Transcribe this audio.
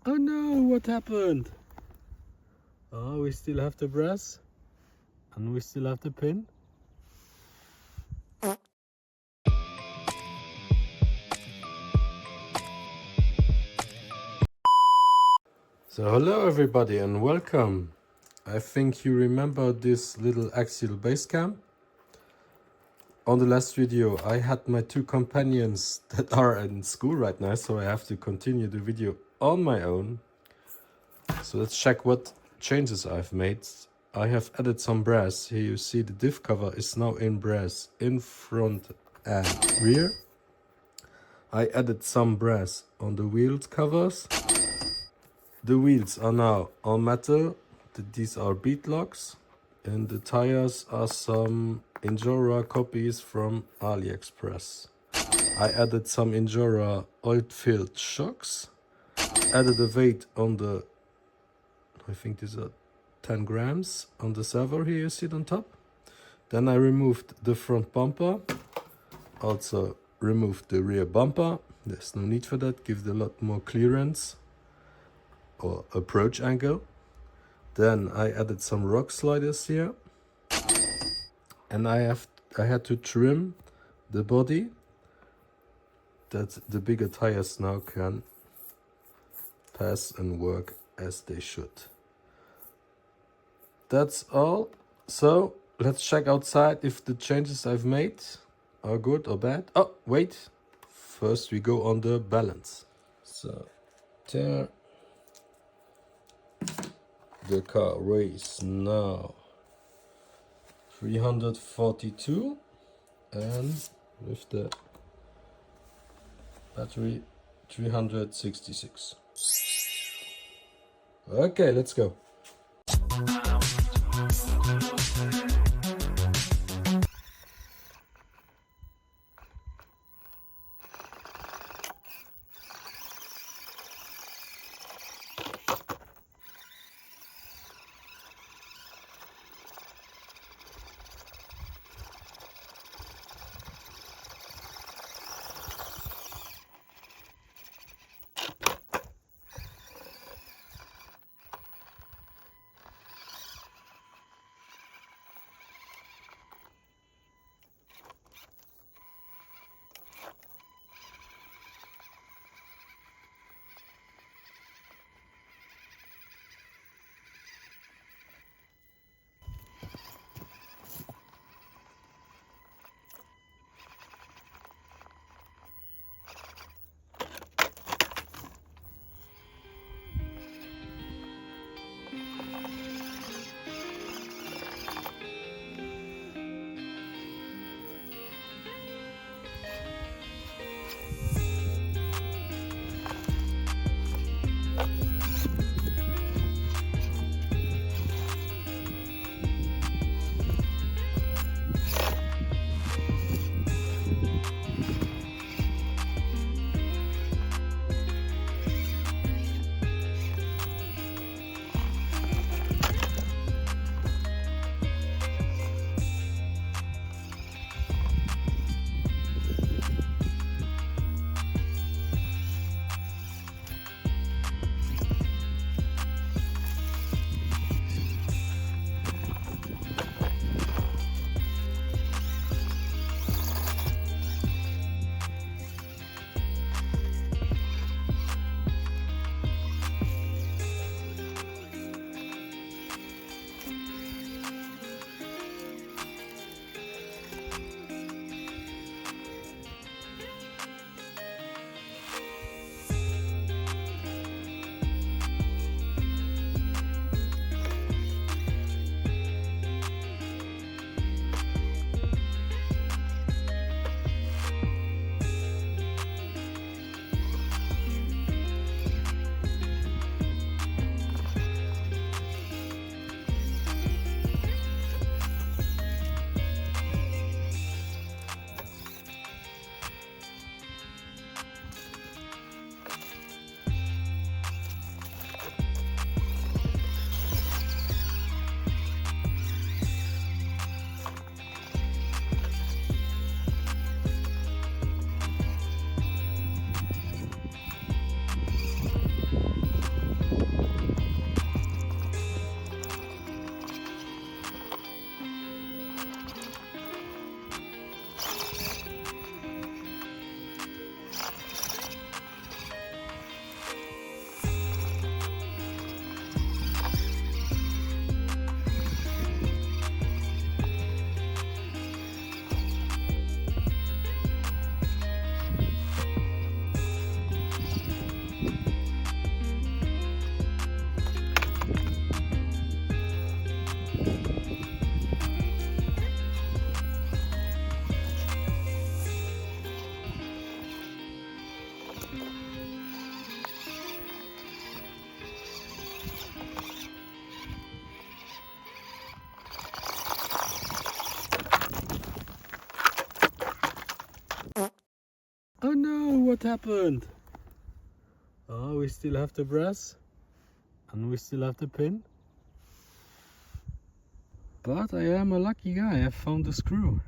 Oh no, what happened? Oh, we still have the brass and we still have the pin. So hello everybody and welcome. I think you remember this little Axial Basecamp. On the last video I had my two companions that are in school right now, so I have to continue the video on my own. So let's check what changes I've made. I have added some brass. Here you see the diff cover is now in brass in front and rear. I added some brass on the wheels covers. The wheels are now all metal. These are Beadlocks. And the tires are some Injora copies from AliExpress. I added some Injora oil-filled shocks. Added a weight on the, I think these are 10 grams on the servo here you see it on top. Then I removed the front bumper. Also removed the rear bumper. There's no need for that, gives a lot more clearance or approach angle. Then I added some rock sliders here. And I had to trim the body that the bigger tires now can pass and work as they should. That's all. So let's check outside if the changes I've made are good or bad. Oh, wait. First we go on the balance. So there. The car weighs now 342 and with the battery 366. Okay, let's go. what happened. Oh, we still have the brass and we still have the pin. But I am a lucky guy, I found the screw.